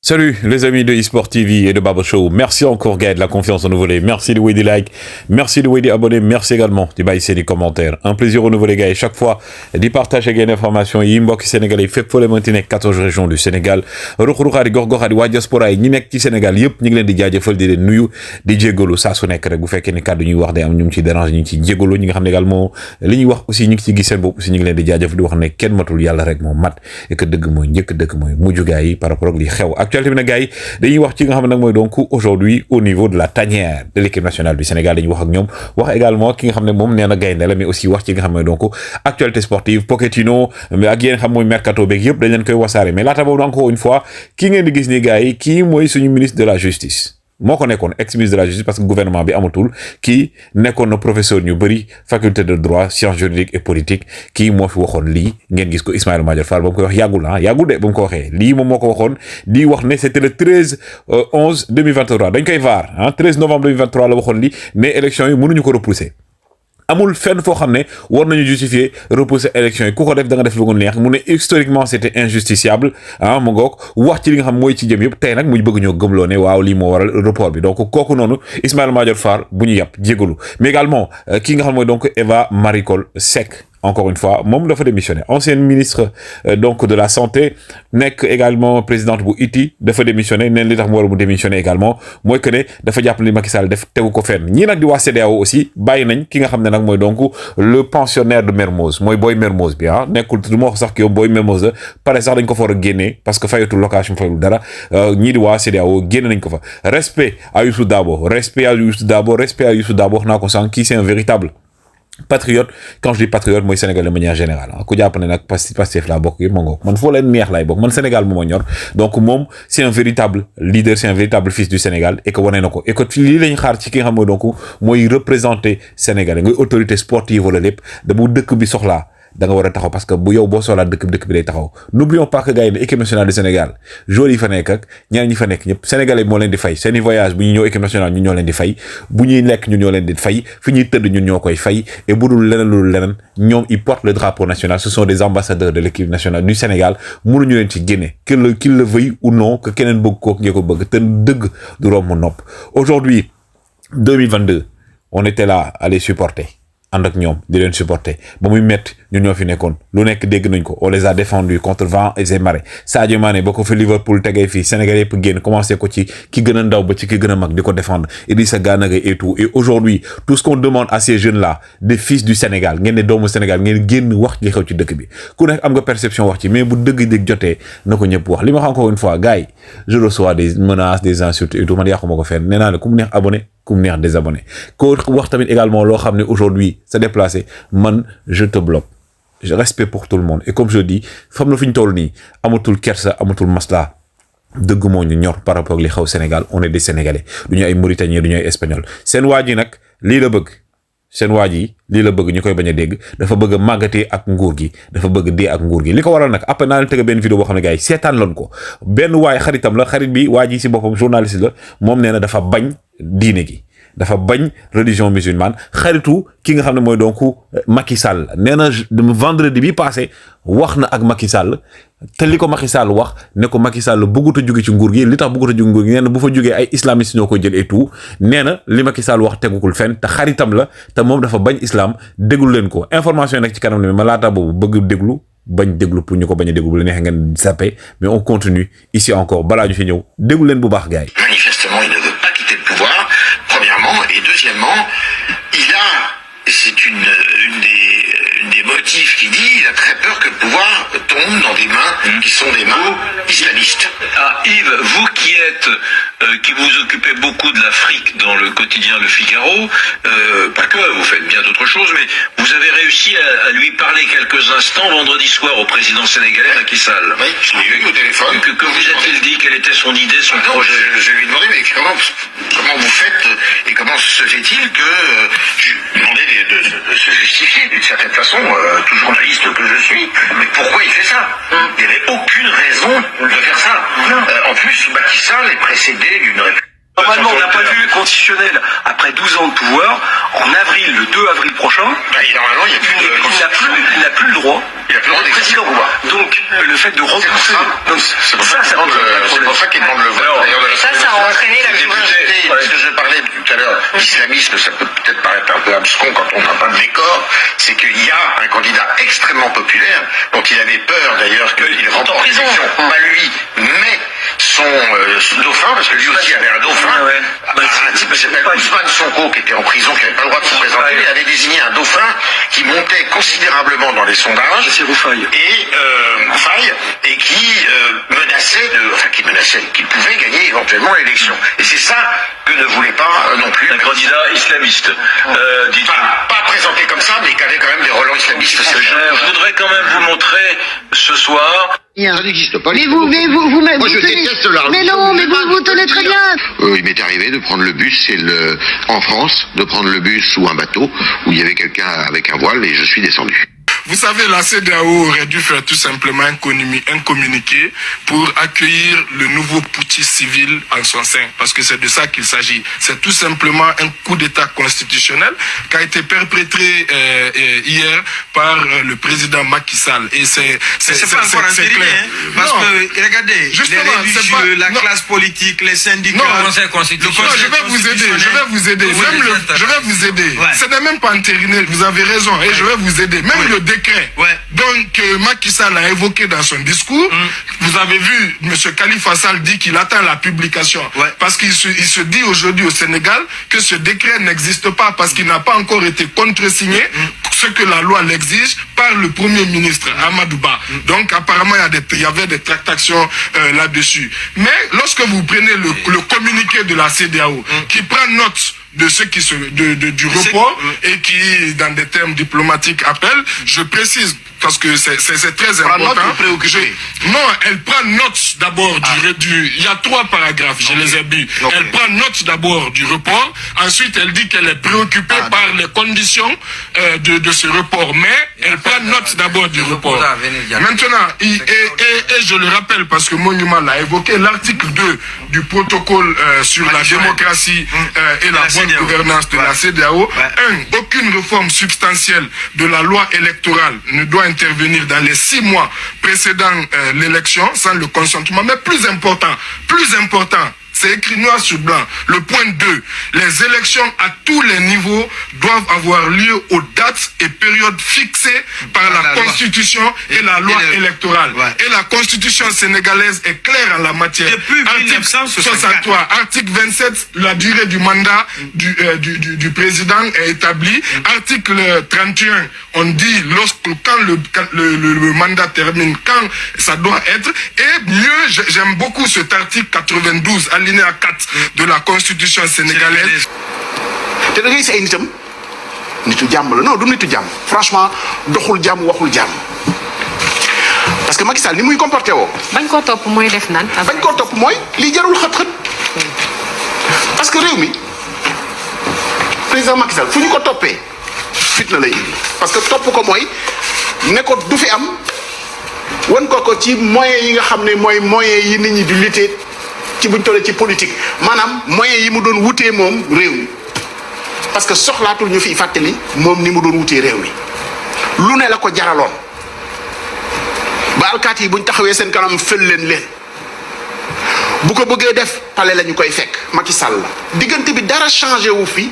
Salut les amis de eSport TV et de Baba Show. Merci encore Gaël de la confiance renouvelée. Merci de vous des likes. Merci de vous des abonnés. Merci également de baisser les commentaires. Un plaisir renouvelé Gaël. Chaque fois, de partager des informations. Inbox sénégalais. Fait pour les maintenir 14 régions du Sénégal. Ruxruxaari gox-goxaari waa diaspora yi ñi nekk ci Sénégal yëpp ñu ngi leen di jaajëfal di leen nuyu di jégalu saa su nekk rek bu fekkee ne kàddu ñuy wax day am ñu ngi ci dérange ñu ngi ci jégalu ñi nga xam ne également li ñuy wax aussi ñu ngi ci gis seen bopp aussi ñu ngi leen di jaajëfal di wax ne kenn matul yàlla rek moo mat et que dëgg mooy njëkk dëgg mooy mujj gaa yi par rapport ak li xew actualité bi nag gars yi dañuy wax ci nga xam ne nag mooy donc aujourd'hui au niveau de la tanière de l'équipe nationale du Sénégal dañuy wax ak ñoom wax également ki nga xam ne moom nee na gaynde la mais aussi wax ci nga xam ne donc actualité sportive Pochettino mais ak yéen xam mooy mercato beeg yëpp dañ leen koy wasaare mais laata boobu encore une fois ki ngeen di gis ni gars yi kii mooy suñu ministre de la justice moo ko nekkoon ex ministre de la justice parce que gouvernement bi amatul kii nekkoon na professeur ñu bëri faculté de droit sciences juridiques et politique kii moo fi waxoon lii ngeen gis ko Ismaïla Madior Fall ba mu koy wax yàggul yàggul de ba mu ko waxee lii moom moo ko waxoon di wax ne c'était le 13/11 2023 dañ koy vaar 13 novembre 2023 la waxoon lii ne élection yi mënuñu ko repousser amul fenn foo xam ne war nañu justifier repousser élection yi ku ko def da nga def lu ko neex mu ne historiquement c'était injusticiable mu ngoog wax ci li nga xam mooy ci jëm yëpp tey nag mu bëgg ñoo gëmloo ne waaw lii moo waral report bi donc kooku noonu Ismaïla Madior Fall bu ñu yàpp jégalu mais également ki nga xam mooy donc Eva Marie Coll Seck encore une fois moom dafa démissionné ancienne ministre donc de la santé nekk également présidente bu ITI dafa démissionné neen li tax mu war mu démissionné également mooy que ne dafa jàpp li Macky Sall def tegu ko fenn ñii nag di waa CEDEAO aussi bàyyi nañ ki nga xam ne nag mooy donc le pensionnaire de Mermoz mooy Boy Mermoz bi nekkul du ma wax sax ki yow Boy Mermoz la pare sax dañ ko fa war a génnee parce que fayatul location fayul dara ñii di waa CEDEAO génne nañ ko fa respect à Youssou Dabo respect à Youssou Dabo respect à Youssou Dabo wax naa ko sànq kii c'est un véritable patriote quand je dis patriote mooy Sénégal de manière générale ku jàpp ne nag Pastef laa bokk yëpp moo ngoog man foo leen neex laay bokk man Sénégal moo ma ñor donc moom c'est un véritable leader c'est un véritable fils du Sénégal et que wane na ko et que lii lañ xaar ci ki nga xam mooy donc mooy représenter Sénégalais ngay autorité sportive wala lépp da bu dëkk bi soxlaa da nga war a taxaw parce que bu yow boo soxlaa dëkk bi day taxaw n'oublions pas que gars yi ne équipe nationale du Sénégal joueurs yi fa nekk ak ñeneen ñi fa nekk ñëpp sénégalais moo leen di fay seeni voyage bu ñu ñëw équipe nationale ñun ñoo leen di fay bu ñuy lekk ñun ñoo leen di fay fi ñuy tëdd ñun ñoo koy fay et bu dul leneen ñoom ils portent le drapeau national ce sont des ambassadeurs de l'équipe nationale du Sénégal mënuñu leen ci génne qu'il le veuille ou non que keneen bëgg ko ngeen ko bëgg te dëgg du romb nopp aujourd'hui 2022 on était là à les supporter ànd ak ñoom di leen supporter ba muy métti ñun ñoo fi nekkoon lu nekk dégg nañ ko on les a défendus contre vent et marées Sadio Mané ba ko fi Liverpool tegee fii Sénégal yëpp génn commencé ko ci ki gën a ndaw ba ci ki gën a mag di ko défendre Idrissa Gana Gueye et tout et aujourd'hui tout ce qu'on demande à ces jeunes là des fils du Sénégal ngeen ne doomu Sénégal ngeen génn wax li xew ci dëkk bi ku nekk am nga perception wax ci mais bu dëgg dëgg jotee na ko ñëpp wax li ma wax encore une fois gars yi je reçois des menaces des insultes et tout man yàquma ko fenn nee naa la ku mu neex abonné ku mu neex désabonné ko wax tamit également loo xam ne aujourd'hui c'est déplacé man je te bloque je respecte pour tout le monde et comme je dis fam na fi ñu toll nii amatul kersa amatul masla dëgg moo ñu ñor par rapport ak li xew Sénégal on est des Sénégalais du ñu ay Mauritaniens du ñu ay Espagnols seen waa ji nag lii la bëgg seen waa ji lii la bëgg ñu koy bañ a dégg dafa bëgg a màggatee ak nguur gi dafa bëgg dee ak nguur gi li ko waral nag après naa leen tëgg benn vidéo boo xam ne gars yi seetaan loon ko benn waay xaritam la xarit bi waa ji si boppam journaliste la moom nee na dafa bañ diine gi dafa bañ religion musulmane xaritu ki nga xam ne mooy donc Macky Sall nee na vendredi bi passé wax na ak Macky Sall te li ko Macky Sall wax ne ko Macky Sall bëggut a jóge ci nguur gi li tax bëggut a jóge nguur gi nee na bu fa jógee ay islamistes ñoo koy jël et tout nee na li Macky Sall wax tegugul fenn te xaritam la te moom dafa bañ islam déglu leen ko information yi nag ci kanam la ma laata boobu bëgg déglu bañ déglu pour ñu ko bañ a déglu bu la neexee ngeen zappé mais on continue ici encore balaa ñu fi ñëw déglu leen bu baax gars yi. Manifestement, il ne veut pas quitter le pouvoir, premièrement, et deuxièmement, c'est une des motifs qui dit, il a très peur que le pouvoir tombe dans des mains qui sont des mains islamistes. Ah, Yves, vous qui vous occupez beaucoup de l'Afrique dans le quotidien Le Figaro, pas que, vous faites bien d'autres choses, mais vous avez réussi à lui parler quelques instants vendredi soir au président sénégalais Macky Sall. Oui, je l'ai eu au téléphone. Que vous a-t-il dit? Quelle était son idée, son projet? Je lui ai demandé, mais comment vous faites et comment se fait-il que je lui ai demandé de se justifier d'une certaine façon, tout journaliste que je suis, mais pourquoi il fait ça? Il n'y avait aucune raison de faire ça. En plus, Macky Sall est précédé d'une république. Normalement, d'un point de vue constitutionnel, après 12 ans de pouvoir, en avril, le 2 avril prochain, normalement, il n'a plus le droit. Il n'a plus le droit d'être président. Donc, le fait de repousser. C'est pour ça qu'il demande le vote. Ça a entraîné la curiosité. Parce que je parlais tout à l'heure d'islamisme, ça peut peut-être paraître un peu abscon quand on n'a pas de décor. C'est qu'il y a un candidat extrêmement populaire, dont il avait peur d'ailleurs qu'il remporte l'élection. Pas lui, mais son dauphin, parce que lui aussi avait un dauphin. Un type qui s'appelle Ousmane Sonko, qui était en prison, qui n'avait pas le droit de se présenter, il avait désigné un dauphin qui montait considérablement dans les sondages. C'est Roufaille. Et qui qui pouvait gagner éventuellement l'élection. Et c'est ça que ne voulait pas non plus. Un candidat islamiste. Pas présenté comme ça, mais qui avait quand même des relents islamistes. Je voudrais quand même vous montrer ce soir. Ça n'existe pas. Mais vous Moi, je déteste la religion. Mais non, mais vous tenez très bien. Il m'est arrivé de prendre le bus, en France, de prendre le bus ou un bateau où il y avait quelqu'un avec un voile et je suis descendu. Vous savez, la CEDEAO aurait dû faire tout simplement un communiqué pour accueillir le nouveau putschiste civil en son sein, parce que c'est de ça qu'il s'agit. C'est tout simplement un coup d'État constitutionnel qui a été perpétré hier par le président Macky Sall. Et c'est pas encore entériné, hein, parce que regardez, justement, les religieux, la classe politique, les syndicats, le conseil constitutionnel. Non, je vais vous aider. Je vais vous aider. Ouais. Ce n'est même pas entériné. Vous avez raison. Et je vais vous aider. Même le décret. Ouais. Donc, Macky Sall a évoqué dans son discours. Vous avez vu, M. Khalifa Sall dit qu'il attend la publication. Ouais. Parce qu'il se dit aujourd'hui au Sénégal que ce décret n'existe pas parce qu'il n'a pas encore été contresigné, ce que la loi l'exige, par le Premier ministre, Amadou Ba. Donc, apparemment, il y avait des tractations là-dessus. Mais, lorsque vous prenez le communiqué de la CEDEAO, qui prend note de ce qui du report et qui, dans des termes diplomatiques, appelle, je précise, parce que c'est très important. Non, elle prend note d'abord il y a 3 paragraphes, je les ai vus. Elle prend note d'abord du report, ensuite elle dit qu'elle est préoccupée par les conditions de ce report, mais elle prend note d'abord du report. Maintenant, et je le rappelle parce que Monument l'a évoqué, l'article 2 du protocole sur la démocratie et la bonne gouvernance de la CEDEAO. Aucune réforme substantielle de la loi électorale ne doit intervenir dans les 6 mois précédant l'élection sans le consentement. Mais plus important, c'est écrit noir sur blanc. Le point 2, les élections à tous les niveaux doivent avoir lieu aux dates et périodes fixées par la Constitution et la loi électorale. Et la Constitution sénégalaise est claire en la matière. Depuis 1963, article 27, la durée du mandat du président est établie. Article 31, on dit quand le mandat termine, quand ça doit être. Et mieux, j'aime beaucoup cet article 92, alinéa 4 de la Constitution sénégalaise. te da ngay gis ay nitam nitu jàmm la non du nitu jàmm franchement doxul jàmm waxul jàmm parce que Macky Sall ni muy comporté woo. bañ koo topp mooy def nan. bañ koo topp mooy li jarul xët-xët parce que réew mi président Macky Sall fu ñu ko toppee fitna lay indi parce que topp ko mooy ne ko du fi am wan ko ci moyens yi nga xam ne mooy moyens yi nit ñi di lutter ci buñ tollee ci politique maanaam moyens yi mu doon wutee moom réew mi parce que soxlaatul ñu fiy fàttali moom ni mu doon wutee réew mi lu ne la ko jaraloon ba alkaati yi buñ taxawee seen kanam fël leen bu ko bëggee def pale la ñu koy fekk Macky Sall la diggante bi dara changé wu fi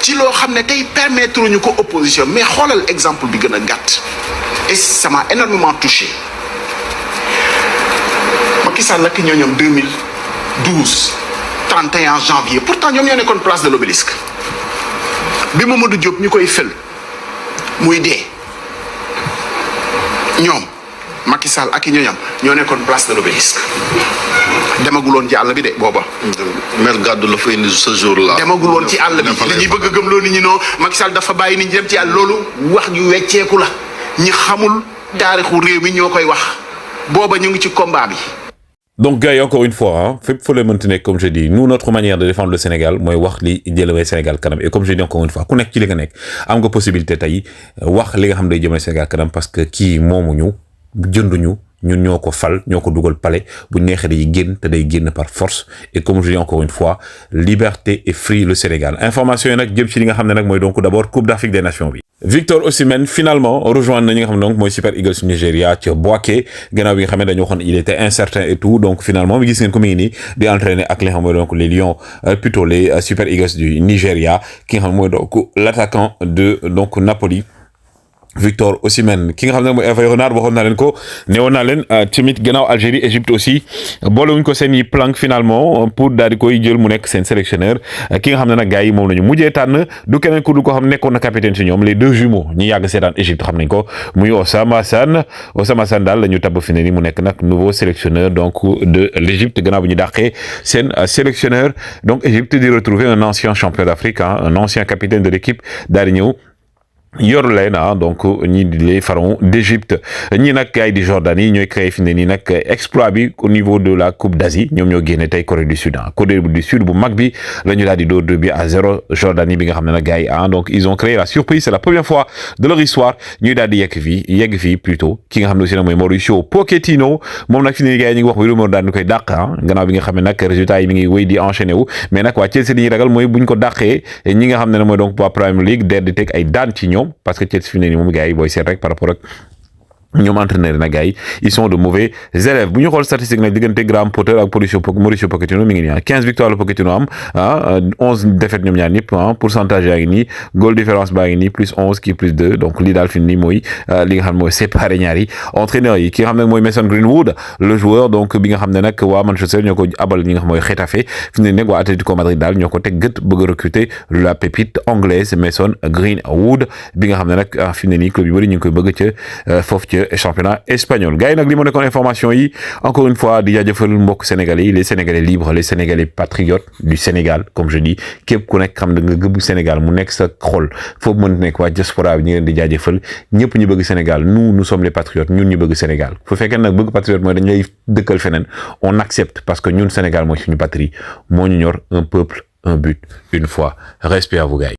ci loo xam ne tey permettre ñu ko opposition mais xoolal exemple bi gën a gàtt et ça m'a énormément touché Macky Sall ak ñooñom 2012 31 janvier pourtant ñoom ñoo nekkoon place de l'Obélisque bi Mamadou Diop ñu koy fël muy dee ñoom Macky Sall ak ñooñam ñoo nekkoon place de l'Obélisque demaguloon ci àll bi de booba. Mère Gadou la fa indi ce jour-là. demaguloon ci àll bi li ñuy bëgg a gëmloo nit ñi noo Macky Sall dafa bàyyi nit ñi dem ci àll loolu wax ju wecceeku la ñi xamul taarixu réew mi ñoo koy wax booba ñu ngi ci combat bi. Donc gars yi encore une fois hein fépp fa la mënti nekk comme je dis nous notre manière de défendre le Sénégal mooy wax li jëlewee Sénégal kanam et comme je dis encore une fois ku nekk ci li nga nekk am nga possibilité tey wax li nga xam day jëmale Sénégal kanam parce que kii moomuñu jënduñu ñun ñoo ko fal ñoo ko dugal palais bu neexee day génn te day génn par force et comme je dis encore une fois liberté et free le Sénégal information yi nag jëm ci li nga xam ne nag mooy donc d'abord Coupe d'Afrique des Nations bi. Victor Osimhen finalement rejoindre na ñi nga xam ne donc mooy Super Eagles Nigeria ci Bouaké gannaaw bi nga xam ne dañu waxoon il était incertain et tout donc finalement mi gis ngeen ko mi ngi nii di entraîner ak li nga xam ne mooy donc les Lions plutôt les Super Eagles du Nigeria ki nga xam ne mooy donc l'attaquant de donc Napoli. Victor Osimhen ki nga xam ne mooy Hervé Renard waxoon naa leen ko newoon naa leen tamit gannaaw Algérie Égypte aussi boolewuñ ko seen yi planque finalement pour daal di koy jël mu nekk seen sélectionneur ki nga xam ne nag gars yi moom lañu mujjee tànn du keneen ku du ko xam nekkoon na capitaine ci ñoom les deux jumeaux ñi yàgg seetaan Égypte xam nañ ko muy Osama Hassan daal la ñu tabb fi ne ni mu nekk nag nouveau sélectionneur donc de l'Égypte gannaaw bi ñu dàqee seen sélectionneur donc Égypte di retrouver un ancien champion d'Afrique un ancien capitaine de l'équipe daal di ñëw yor leen donc ñi di les pharaons d'Égypte ñi nag gars yi di Jordanie ñooy créé fi ne nii nag exploit bi au niveau de la Coupe d'Asie ñoom ñoo génne tey Corée du Sud Corée du Sud bu mag bi la ñu daal di door 2-0 Jordanie bi nga xam ne nag gars yi donc ils ont créé la surprise c'est la première fois de leur histoire ñuy daal di yegg fii plutôt ki nga xam ne aussi nag mooy Mauricio Pochettino moom nag fi ne nii gars yi ñu ngi wax bi rumeur daal di koy dàq gannaaw bi nga xam ne nag résultats yi mi ngi wéy di enchaîné wu mais nag waa Chelsea li ñuy ragal mooy buñ ko dàqee ñi nga xam ne mooy donc waa Premier League der di teg ay daan ci ñoom parce que Chelsea fi ne nii moom gars yi booy seet rek par rapport ak ñoom entraîneur nag gars yi ils sont de mauvais élèves bu ñu xool statistique nag diggante Graham Potter ak Mauricio Pochettino mi ngi nii 15 victoires la Pochettino am 11 défaites ñoom ñaar ñëpp pourcentage yaa ngi nii goal différence baa ngi nii plus 11 kii plus 2 donc lii daal fi nii mooy li nga xam ne mooy séparé ñaar yi entraîneur yi ki nga xam ne mooy Mason Greenwood le joueur donc bi nga xam ne nag waa Manchester ñoo ko abal ñi nga xam mooy Getafe fi ne nag waa Atlético Madrid daal ñoo ko teg gët bëgg a recruter la pépite anglaise Mason Greenwood bi nga xam ne nag fi ne nii club yu bëri ñu ngi koy bëgg ca foofu ca championnat espagnol gars yi nag li ma nekkoon information yi encore une fois di jaajëfal mbokk sénégalais yi les sénégalais libres les sénégalais patriotes du Sénégal comme je dis képp ku nekk xam ne nga gëbb Sénégal mu nekk sa xol foofu mën nekk waa diaspora bi ñu leen di jaajëfal ñëpp ñu bëgg Sénégal nous sommes les patriotes ñun ñu bëgg Sénégal fu fekkee nag bëgg patriote mooy dañ lay dëkkal feneen on accepte parce que ñun Sénégal mooy suñu patrie moo ñu ñor un peuple un but une foi respect à vous gars yi